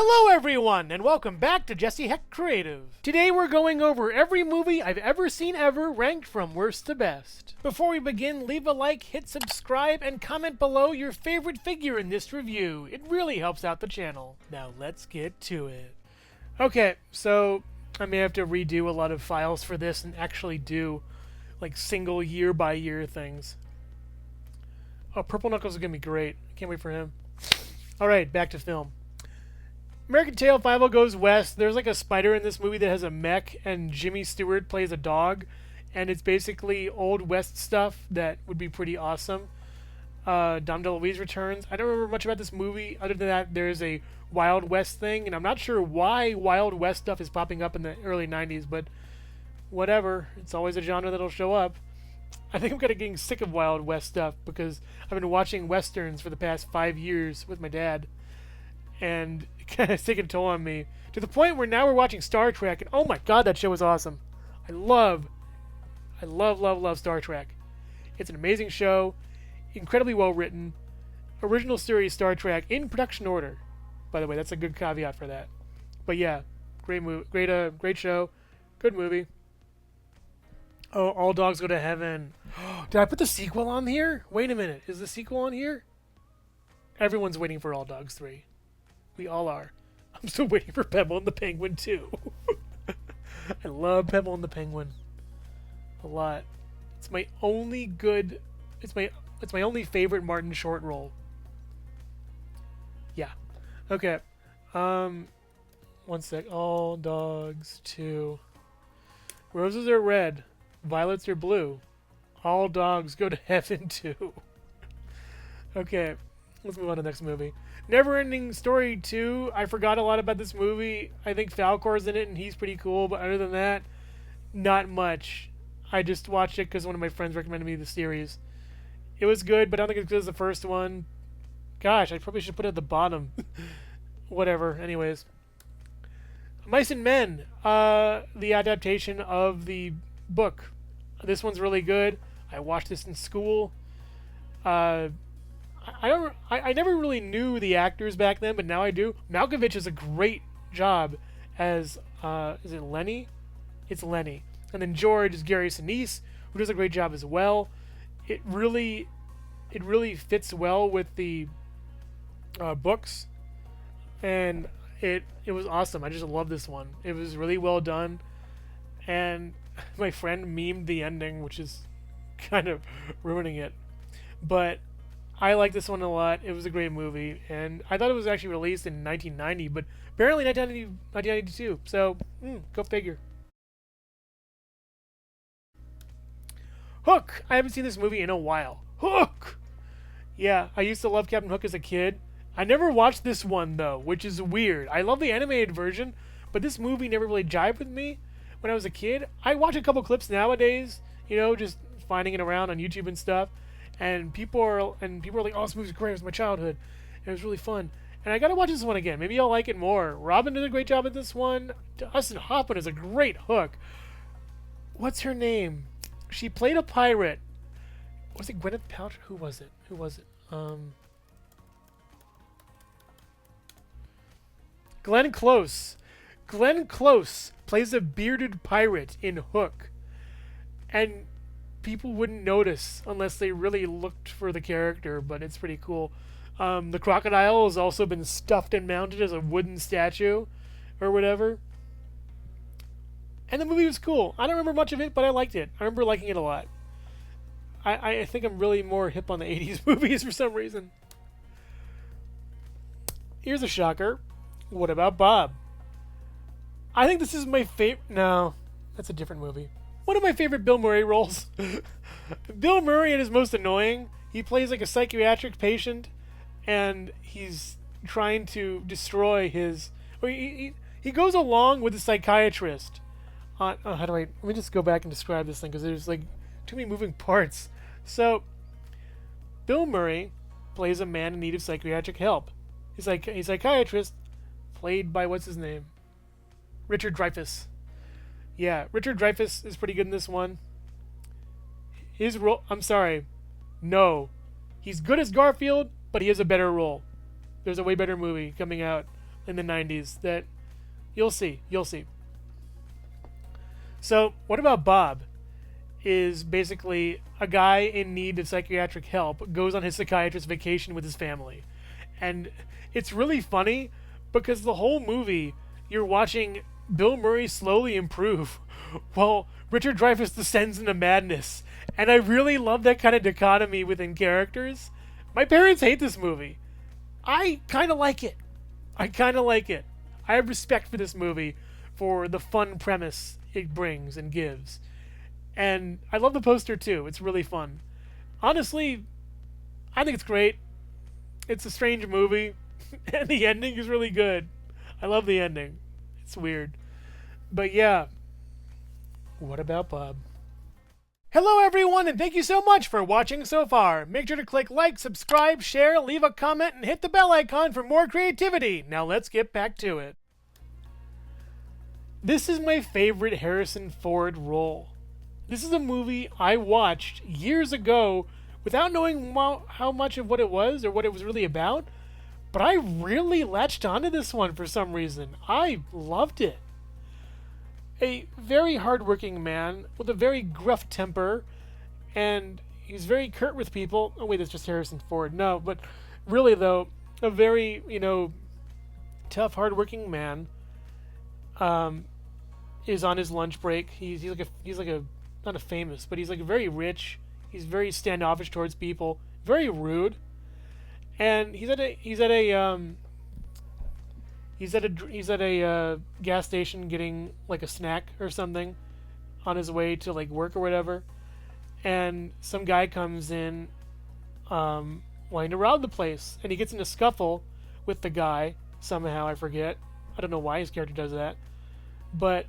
Hello everyone, and welcome back to Jesse Hecht Creative. Today we're going over every movie I've ever seen ever, ranked from worst to best. Before we begin, leave a like, hit subscribe, and comment below your favorite figure in this review. It really helps out the channel. Now let's get to it. Okay, so I may have to redo a lot of files for this and actually do like single year by year things. Oh, Purple Knuckles is gonna be great. I can't wait for him. Alright, back to film. American Tail 5 Goes West. There's like a spider in this movie that has a mech, and Jimmy Stewart plays a dog, and it's basically Old West stuff that would be pretty awesome. Dom DeLuise returns. I don't remember much about this movie other than that there's a Wild West thing, and I'm not sure why Wild West stuff is popping up in the early 90s, but whatever. It's always a genre that'll show up. I think I'm kind of getting sick of Wild West stuff because I've been watching Westerns for the past 5 years with my dad, and it kind of taking a toll on me to the point where now we're watching Star Trek, and oh my god, that show is awesome. I love Star Trek. It's an amazing show, incredibly well written, original series Star Trek in production order. By the way, that's a good caveat for that. But yeah, great movie, great show, good movie. Oh, All Dogs Go to Heaven. Did I put the sequel on here? Wait a minute, is the sequel on here? Everyone's waiting for All Dogs 3. We all are. I'm still waiting for Pebble and the Penguin too. I love Pebble and the Penguin a lot. It's my only good. It's my only favorite Martin Short role. Yeah. Okay. One sec. All Dogs 2. Roses are red. Violets are blue. All Dogs Go to Heaven 2. Okay. Let's move on to the next movie. Neverending Story 2. I forgot a lot about this movie. I think Falcor's in it, and he's pretty cool. But other than that, not much. I just watched it because one of my friends recommended me the series. It was good, but I don't think it's good as the first one. Gosh, I probably should put it at the bottom. Whatever. Anyways. Mice and Men. The adaptation of the book. This one's really good. I watched this in school. I never really knew the actors back then, but now I do. Malkovich does a great job as is it Lenny? It's Lenny. And then George is Gary Sinise, who does a great job as well. It really fits well with the books, and it was awesome. I just love this one. It was really well done, and my friend memed the ending, which is kind of ruining it, but I like this one a lot. It was a great movie, and I thought it was actually released in 1990, but apparently 1992, so go figure. Hook! I haven't seen this movie in a while. Hook! Yeah, I used to love Captain Hook as a kid. I never watched this one, though, which is weird. I love the animated version, but this movie never really jived with me when I was a kid. I watch a couple clips nowadays, just finding it around on YouTube and stuff. And people are like, oh, this movie's great. It was my childhood. And it was really fun. And I gotta watch this one again. Maybe I'll like it more. Robin did a great job at this one. Dustin Hoffman is a great Hook. What's her name? She played a pirate. Was it Gwyneth Paltrow? Who was it? Glenn Close. Glenn Close plays a bearded pirate in Hook. And people wouldn't notice unless they really looked for the character, but it's pretty cool. The crocodile has also been stuffed and mounted as a wooden statue or whatever. And the movie was cool. I don't remember much of it, but I liked it. I remember liking it a lot. I think I'm really more hip on the 80s movies for some reason. Here's a shocker. What about Bob? I think this is my favorite. No, that's a different movie. One of my favorite Bill Murray roles. Bill Murray at his most annoying. He plays like a psychiatric patient, and he's trying to destroy his. Or he goes along with the psychiatrist. Let me just go back and describe this thing because there's like too many moving parts. So, Bill Murray plays a man in need of psychiatric help. He's like a psychiatrist, played by what's his name, Richard Dreyfuss. Yeah, Richard Dreyfuss is pretty good in this one. His role... I'm sorry. No. He's good as Garfield, but he has a better role. There's a way better movie coming out in the 90s that you'll see. So, What About Bob is basically a guy in need of psychiatric help goes on his psychiatrist vacation with his family. And it's really funny because the whole movie you're watching Bill Murray slowly improve while Richard Dreyfuss descends into madness. And I really love that kind of dichotomy within characters. My parents hate this movie. I kind of like it. I have respect for this movie for the fun premise it brings and gives. And I love the poster too. It's really fun. Honestly, I think it's great. It's a strange movie. And the ending is really good. I love the ending. It's weird. But yeah. What About Bob? Hello everyone, and thank you so much for watching so far. Make sure to click like, subscribe, share, leave a comment, and hit the bell icon for more creativity. Now let's get back to it. This is my favorite Harrison Ford role. This is a movie I watched years ago without knowing how much of what it was or what it was really about, but I really latched onto this one for some reason. I loved it. A very hardworking man with a very gruff temper, and he's very curt with people. Oh wait, that's just Harrison Ford. No, but really though, a very, tough, hardworking man is on his lunch break. He's like a not a famous, but he's like very rich. He's very standoffish towards people, very rude, and he's at a gas station getting like a snack or something on his way to like work or whatever, and some guy comes in wanting to rob the place, and he gets in a scuffle with the guy somehow. I forget. I don't know why his character does that, but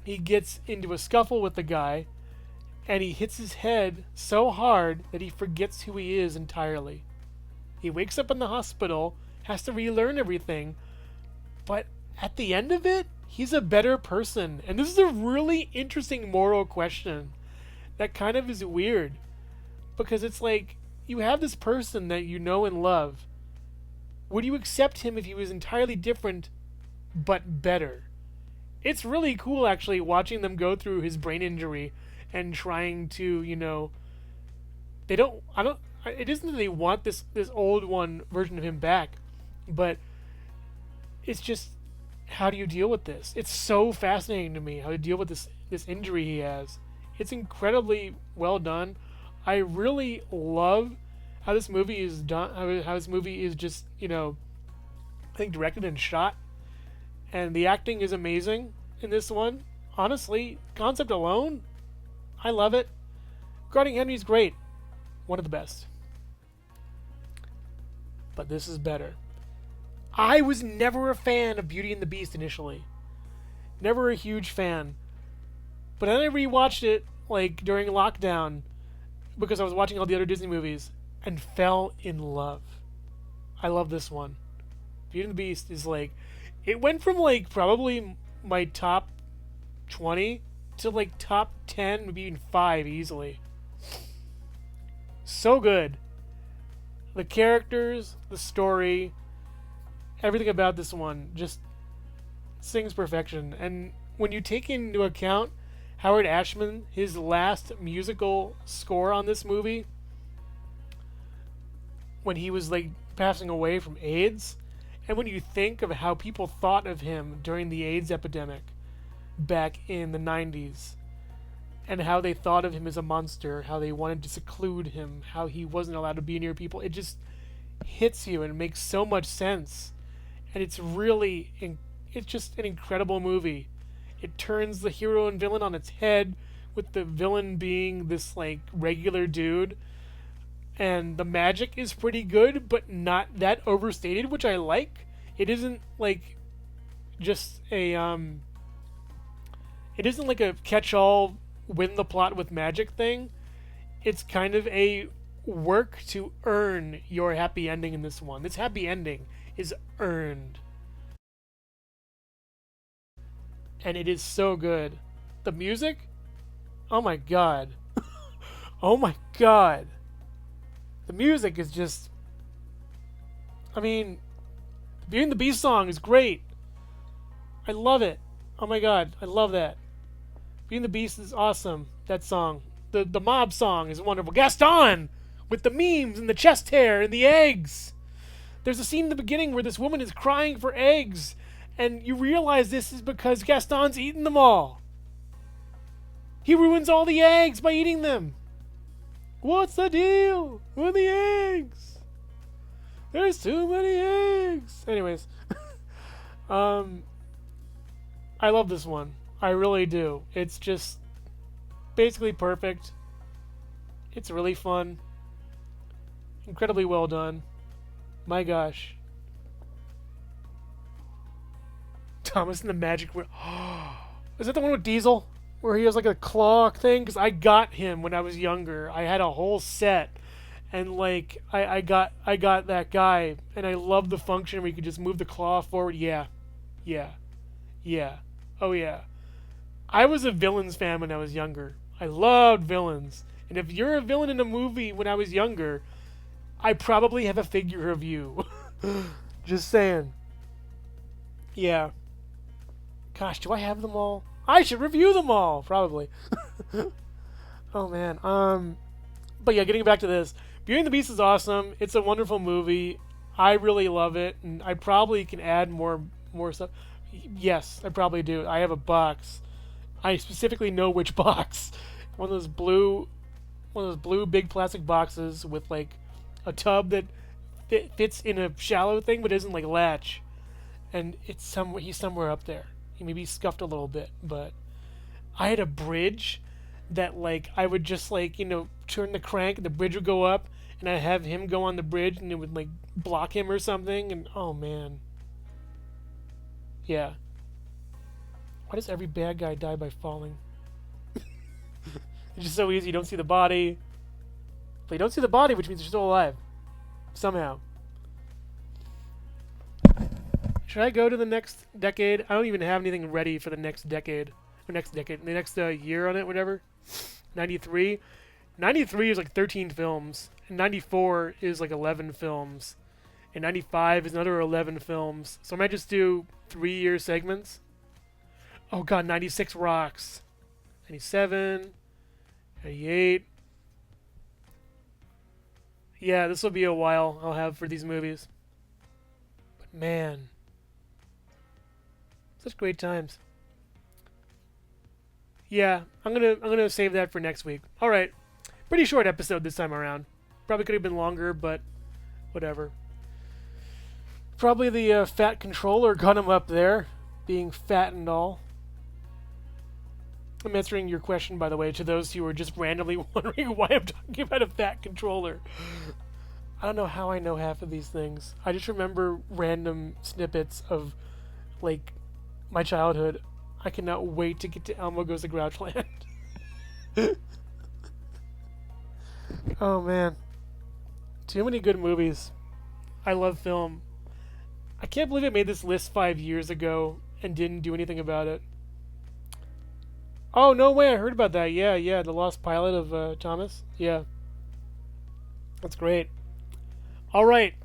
he gets into a scuffle with the guy, and he hits his head so hard that he forgets who he is entirely. He wakes up in the hospital, has to relearn everything, but at the end of it, he's a better person. And this is a really interesting moral question that kind of is weird, because it's like, you have this person that you know and love. Would you accept him if he was entirely different but better? It's really cool actually watching them go through his brain injury and trying to, it isn't that they want this old one version of him back, but it's just, how do you deal with this? It's so fascinating to me how to deal with this injury he has. It's incredibly well done. I really love how this movie is done, how this movie is just, I think directed and shot. And the acting is amazing in this one. Honestly, concept alone, I love it. Regarding Henry's great. One of the best. But this is better. I was never a fan of Beauty and the Beast initially. Never a huge fan. But then I rewatched it, like, during lockdown, because I was watching all the other Disney movies, and fell in love. I love this one. Beauty and the Beast is like, it went from like probably my top 20 to like top 10, maybe even 5 easily. So good. The characters, the story, everything about this one just sings perfection. And when you take into account Howard Ashman, his last musical score on this movie, when he was like passing away from AIDS, and when you think of how people thought of him during the AIDS epidemic back in the 90s, and how they thought of him as a monster, how they wanted to seclude him, how he wasn't allowed to be near people, it just hits you and it makes so much sense. And it's just an incredible movie. It turns the hero and villain on its head, with the villain being this like regular dude. And the magic is pretty good, but not that overstated, which I like. It isn't like just a it isn't like a catch-all win the plot with magic thing. It's kind of a work to earn your happy ending in this one. This happy ending is earned. And it is so good. The music? Oh my god. Oh my god. The music is just... I mean, the Beauty and the Beast song is great. I love it. Oh my god, I love that. Beauty and the Beast is awesome. That song. The mob song is wonderful. Gaston! With the memes and the chest hair and the eggs. There's a scene in the beginning where this woman is crying for eggs. And you realize this is because Gaston's eaten them all. He ruins all the eggs by eating them. What's the deal with the eggs? There's too many eggs. Anyways. I love this one. I really do. It's just basically perfect. It's really fun. Incredibly well done. My gosh. Thomas and the Magic Wheel. Is that the one with Diesel? Where he has like a claw thing? Because I got him when I was younger. I had a whole set. And like, I got that guy. And I loved the function where you could just move the claw forward. Yeah. Yeah. Yeah. Oh yeah. I was a villains fan when I was younger. I loved villains. And if you're a villain in a movie when I was younger, I probably have a figure of you. Just saying. Yeah. Gosh, do I have them all? I should review them all, probably. Oh man. But yeah, getting back to this. Beauty and the Beast is awesome. It's a wonderful movie. I really love it, and I probably can add more stuff. Yes, I probably do. I have a box. I specifically know which box. One of those blue big plastic boxes with like a tub that fits in a shallow thing but isn't like latch. And he's somewhere up there. He maybe scuffed a little bit, but I had a bridge that like I would just like, turn the crank and the bridge would go up and I'd have him go on the bridge and it would like block him or something, and oh man. Yeah. Why does every bad guy die by falling? It's just so easy. You don't see the body. But you don't see the body, which means you're still alive. Somehow. Should I go to the next decade? I don't even have anything ready for the next decade. Or the next year on it, whatever. 93. 93 is like 13 films. And 94 is like 11 films. And 95 is another 11 films. So I might just do 3-year segments. Oh god, 96 rocks. 97. 98. Yeah, this will be a while I'll have for these movies. But man. Such great times. Yeah, I'm gonna save that for next week. Alright. Pretty short episode this time around. Probably could have been longer, but whatever. Probably the fat controller got him up there, being fat and all. I'm answering your question, by the way, to those who are just randomly wondering why I'm talking about a fat controller. I don't know how I know half of these things. I just remember random snippets of, like, my childhood. I cannot wait to get to Elmo Goes to Grouchland. Oh, man. Too many good movies. I love film. I can't believe I made this list 5 years ago and didn't do anything about it. Oh, no way, I heard about that. Yeah, the Lost Pilot of Thomas. Yeah. That's great. Alright,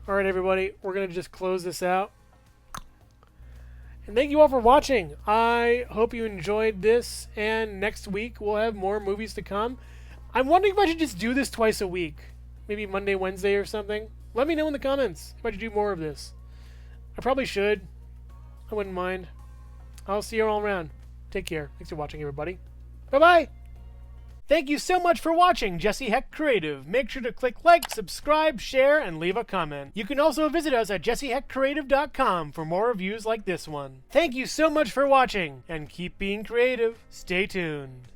everybody. We're going to just close this out. And thank you all for watching. I hope you enjoyed this, and next week we'll have more movies to come. I'm wondering if I should just do this twice a week. Maybe Monday, Wednesday or something. Let me know in the comments if I should do more of this. I probably should. I wouldn't mind. I'll see you all around. Take care. Thanks for watching, everybody. Bye-bye! Thank you so much for watching Jesse Hecht Creative. Make sure to click like, subscribe, share, and leave a comment. You can also visit us at jessehechtcreative.com for more reviews like this one. Thank you so much for watching, and keep being creative. Stay tuned.